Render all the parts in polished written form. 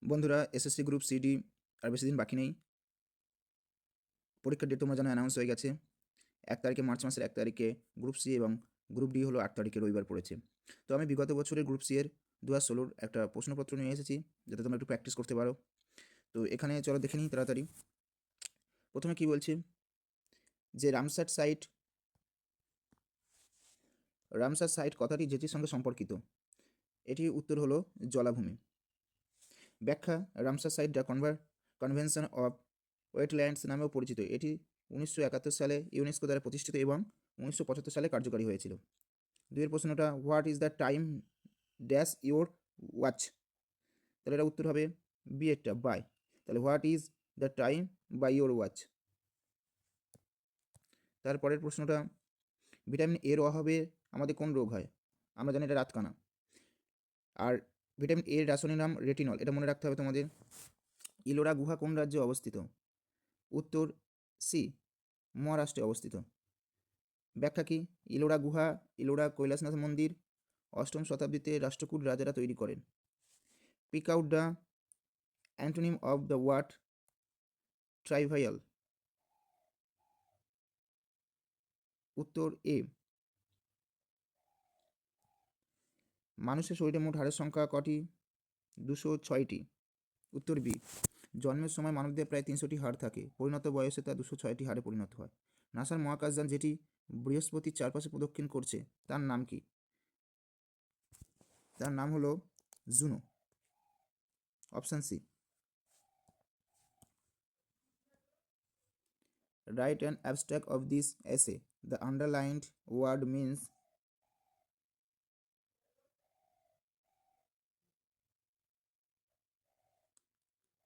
বন্ধুরা, SSC group CD আর বেশি দিন বাকি নেই। পরীক্ষার ডেট তোমরা জানো অ্যানাউন্স হয়ে গেছে। ১ তারিখে, মার্চ মাসের ১ তারিখে গ্রুপ সি এবং গ্রুপ ডি হলো ৮ তারিখে রবিবার পড়েছে। তো আমি বিগত বছরের গ্রুপ সি এর ২০১৬ একটা প্রশ্নপত্র নিয়ে এসেছি, যাতে তোমরা একটু প্র্যাকটিস করতে পারো। তো এখানে চলো দেখে নিই তাড়াতাড়ি। প্রথমে কি বলছে যে রামসার সাইট কথাটি যেটির সঙ্গে সম্পর্কিত। এটির উত্তর হলো জলাভূমি। ব্যাখ্যা: Ramsar site the convention of wetlands নামেও পরিচিত। এটি 1971 সালে ইউনেস্কো দ্বারা প্রতিষ্ঠিত এবং 1975 সালে কার্যকরী হয়েছিল। দুইয়ের প্রশ্নটা, what is the time dash your watch? তাহলে এটা উত্তর হবে বি এরটা, বাই। তাহলে what is the time by your watch. তারপরের প্রশ্নটা, ভিটামিন এর অভাবে আমাদের কোন রোগ হয়? আমরা জানি এটা রাতকানা। আর ভিটামিন এর রাসায়নিক নাম রেটিনল, এটা মনে রাখতে হবে তোমাদের। ইলোরা গুহা কোন রাজ্যে অবস্থিত? উত্তর সি, মহারাষ্ট্রে অবস্থিত। ব্যাখ্যা কি? ইলোরা গুহা, ইলোরা কৈলাসনাথ মন্দির ৮ম শতাব্দীতে রাষ্ট্রকূট রাজারা তৈরি করেন। Pick out the antonym of the word trivial. উত্তর এ। মানুষের শরীরে মোট হাড়ের সংখ্যা কটি? ২০৬টি। উত্তর বি। জন্মের সময় মানবদেহে প্রায় ৩০০টি হাড় থাকে, পরিণত বয়সে তা ২০৬টি হাড়ে পরিণত হয়। নাসার মহাকাশযান যেটি বৃহস্পতির চারপাশে প্রদক্ষিণ করছে তার নাম কি? তার নাম হলো Juno. Option C. Write an abstract of this essay. The underlined word means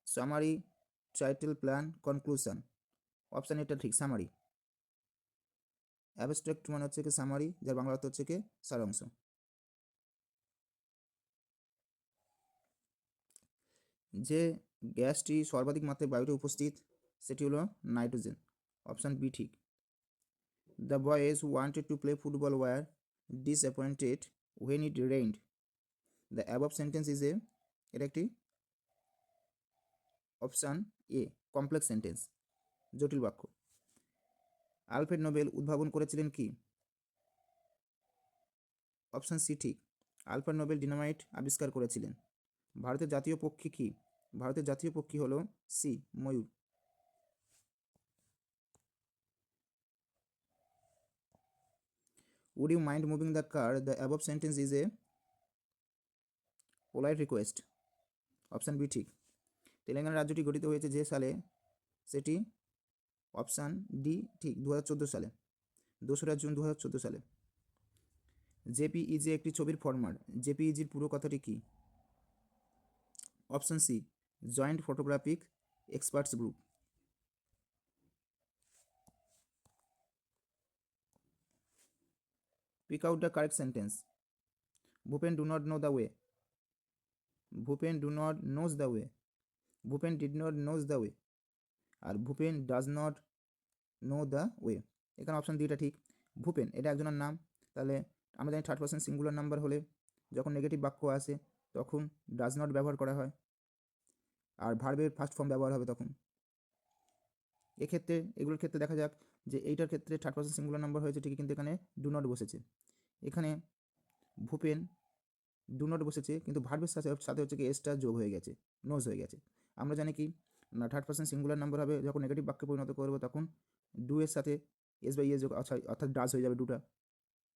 summary, title, plan, conclusion. Option এটা ঠিক, সামারি। অ্যাবস্ট্রাক্ট মানে হচ্ছে কি সামারি, যার বাংলা অর্থ হচ্ছে কি সারাংশ। যে গ্যাসটি সর্বাধিক মাত্রায় বায়ুতে উপস্থিত সেটি হলো নাইট্রোজেন। অপশান বি ঠিক। The boys who wanted to play football were disappointed when it rained. The above sentence is a, এটা একটি অপশান এ কমপ্লেক্স সেন্টেন্স, জটিল বাক্য। আলফ্রেড নোবেল উদ্ভাবন করেছিলেন কি? অপশান সি ঠিক। আলফ্রেড নোবেল ডিনামাইট আবিষ্কার করেছিলেন। ভারতের জাতীয় পক্ষী কি? ভারতের জাতীয় পক্ষী হলো সি, ময়ূর। Would you mind moving the car? The above sentence is a polite request. Option B ঠিক। তেলেঙ্গানা রাজ্যটি গঠিত হয়েছে যে সালে সেটি অপশান ডি ঠিক, 2014 সালে, 2রা জুন 2014 সালে। জেপিইজি একটি ছবির ফরম্যাট। জেপিইজির পুরো কথাটি কি? Option C, joint photographic experts group. Pick out the correct sentence. Bhupen do not know the way. Bhupen do not knows the way. Bhupen did not knows the way. আর Bhupen does not know the way. এখানে option ডিটা ঠিক। ভূপেন এটা একজনের নাম, তাহলে আমরা জানি থার্ড পারসন সিঙ্গুলার নাম্বার হলে যখন নেগেটিভ বাক্য আসে তখন ডাজ নট ব্যবহার করা হয়, আর ভার্বের ফার্স্ট ফর্ম ব্যবহার হবে তখন। এক্ষেত্রে এগুলোর ক্ষেত্রে দেখা যাক যে এইটার ক্ষেত্রে থার্ড পারসন সিঙ্গুলার নাম্বার হয়েছে ঠিকই, কিন্তু এখানে ডু নট বসেছে। এখানে ভূপেন ডু নট বসেছে, কিন্তু ভার্বের সাথে সাথে হচ্ছে কি এসটা যোগ হয়ে গেছে, নোজ হয়ে গেছে। আমরা জানি কি না, থার্ড পারসন সিঙ্গুলার নাম্বার হবে যখন নেগেটিভ বাক্যে পরিণত করবো তখন ডু এর সাথে এস বাই এস যোগ, অর্থাৎ ডাজ হয়ে যাবে ডুটা,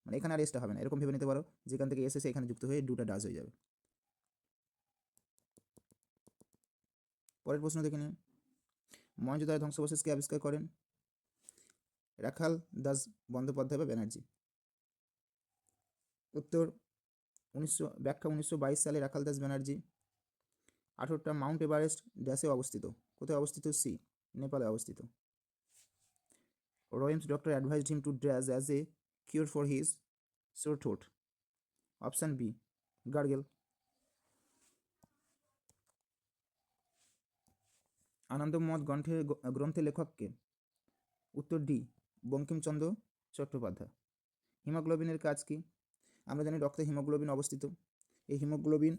মানে এখানে আর এসটা হবে না, এরকম ভেবে নিতে পারো যেখান থেকে এস এসে এখানে যুক্ত হয়ে ডুটা ডাজ হয়ে যাবে। পরের প্রশ্ন দেখে নিন। মহেঞ্জোদারো ধ্বংসাবশেষকে আবিষ্কার করেন? রাখাল দাস বন্দ্যোপাধ্যায় বা ব্যানার্জি। উত্তর ব্যাখ্যা 1922 সালে রাখাল দাস ব্যানার্জি। 18টা মাউন্ট এভারেস্ট ড্যাশে অবস্থিত। কোথায় অবস্থিত? সি, নেপালে অবস্থিত। রোয়েমস doctor advised him to dash as a cure for his sore throat. Option B, gargle. Anandamath গ্রন্থের লেখককে? উত্তর ডি, বঙ্কিমচন্দ্র চট্টোপাধ্যায়। হিমোগ্লোবিনের কাজ কি? আমরা জানি রক্তে হিমোগ্লোবিন অবস্থিত। এই হিমোগ্লোবিন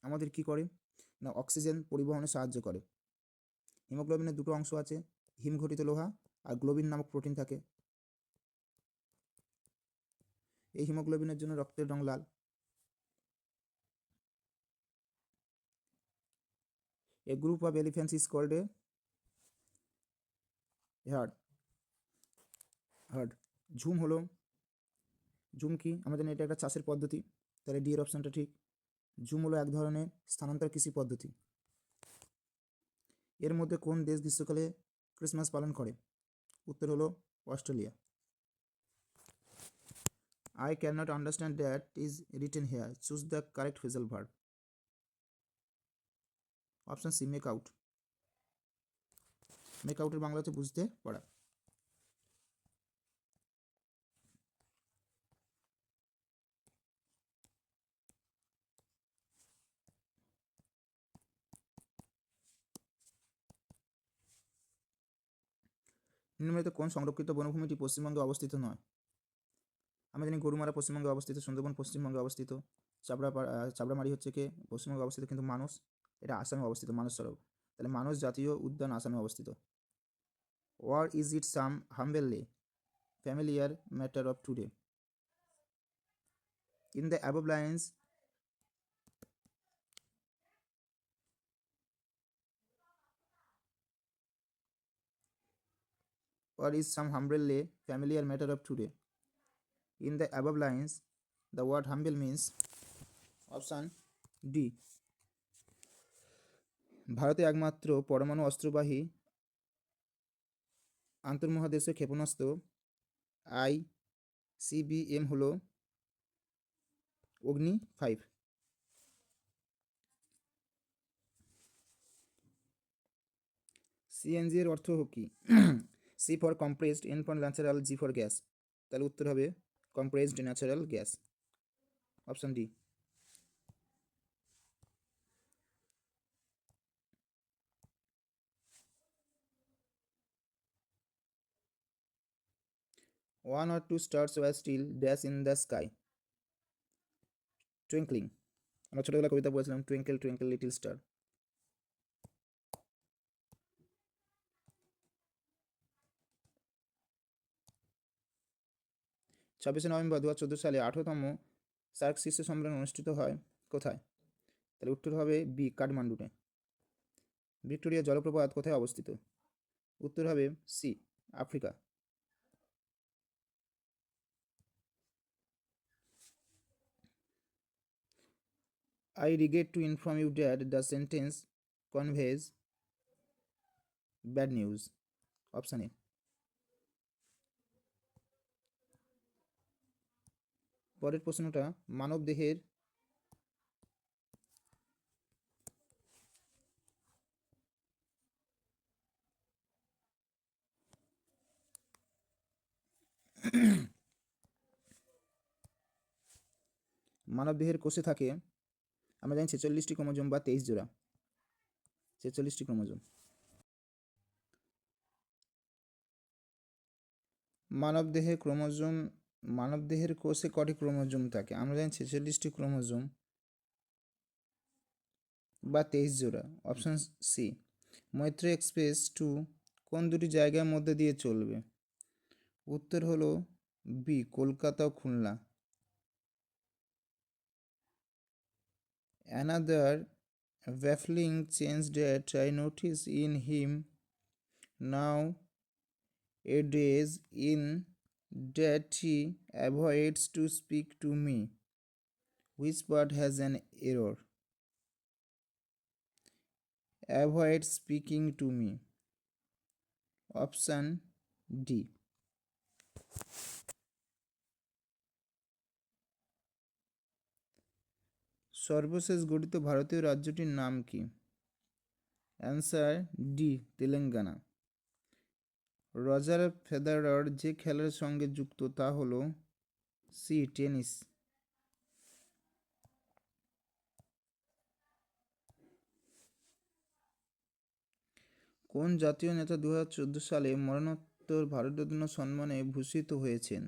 আমাদের কি করে? না অক্সিজেন পরিবহনে সাহায্য করে। হিমোগ্লোবিনের দুটো অংশ আছে, হিমঘটিত লোহা আর গ্লোবিন নামক প্রোটিন থাকে। এই হিমোগ্লোবিনের জন্য রক্তের রং লাল। A group of elephants is called a herd. ঝুম হলো, ঝুম কি আমরা জানি এটা একটা চাষের পদ্ধতি, তাহলে ডি এর অপশনটা ঠিক। ঝুম হলো এক ধরনের স্থানান্তর কৃষি পদ্ধতি। এর মধ্যে কোন দেশ গ্রীষ্মকালে ক্রিসমাস পালন করে? উত্তর হলো Australia. I cannot understand that is written here. Choose the correct phrasal verb. Option C make out. Make আউটের বাংলা হচ্ছে বুঝতে পারা। নিম্নলিখিত কোন সংরক্ষিত বনভূমিটি পশ্চিমবঙ্গে অবস্থিত নয়? আমরা জানি গরুমারা পশ্চিমবঙ্গে অবস্থিত, সুন্দরবন পশ্চিমবঙ্গে অবস্থিত, চাবড়ামারি হচ্ছে কি পশ্চিমবঙ্গে অবস্থিত, কিন্তু মানস এটা আসামে অবস্থিত, মানস সরোবর। তাহলে মানস জাতীয় উদ্যান আসামে অবস্থিত। Or is it some humbly familiar matter of today? In the above lines, or is some humbly familiar matter of today? In the above lines, the word humble means option D. ভারতে একমাত্র পরমাণু অস্ত্রবাহী আন্তর্মহাদেশীয় ক্ষেপণাস্ত্র ICBM হলো অগ্নি 5। CNG এর অর্থ কি? C for compressed, N for natural, G for gas. তাহলে উত্তর হবে compressed natural gas, option D. One or two stars were still dash in the sky. Twinkling. আমরা ছোটবেলা কবিতা বলেছিলাম টুইঙ্কেল টুইঙ্কেল লিটল স্টার। ছাব্বিশে নভেম্বর 2014 সালে 18তম সার্ক শীর্ষ সম্মেলন অনুষ্ঠিত হয় কোথায়? তাহলে উত্তর হবে বি কাঠমান্ডুতে। ভিক্টোরিয়া জলপ্রপাত কোথায় অবস্থিত? উত্তর হবে C Africa. I regret to inform you that the sentence conveys bad news. Option A. পরের প্রশ্নটা মানব দেহের কোষে থাকে আমরা জানি 46টি ক্রোমোজোম বা 23 জোড়া, 46টি ক্রোমোজোম। মানব দেহের কোষে কটি ক্রোমোজোম থাকে? আমরা জানি 46টি ক্রোমোজোম বা 23 জোড়া, অপশন সি। মৈত্রী এক্সপ্রেস 2 কোন দুটি জায়গার মধ্যে দিয়ে চলবে? উত্তর হলো B Kolkata O Khulna. Another baffling change that I notice in him nowadays in that he avoids to speak to me. Which part has an error? Avoid speaking to me. Option D. সর্বশেষ গঠিত ভারতীয় রাজ্যটির নাম কি? Answer D Telangana. রজার ফেদারার যে খেলার সঙ্গে যুক্ত তা হলো সি টেনিস। কোন জাতীয় নেতা 2014 সালে মরণোত্তর ভারতরত্ন সম্মানে ভূষিত হয়েছেন?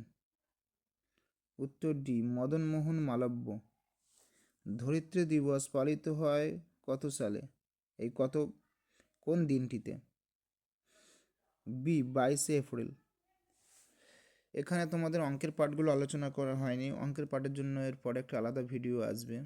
উত্তর ডি মদন মোহন মালব্য। ধরিত্রী দিবস পালিত হয় কত সালে, এই কত কোন দিনটিতে? B 22 April. এখানে তোমাদের অঙ্কের পার্টগুলো আলোচনা করা হয়নি, অঙ্কের পার্টের জন্য এরপরে একটা আলাদা ভিডিও আসবে।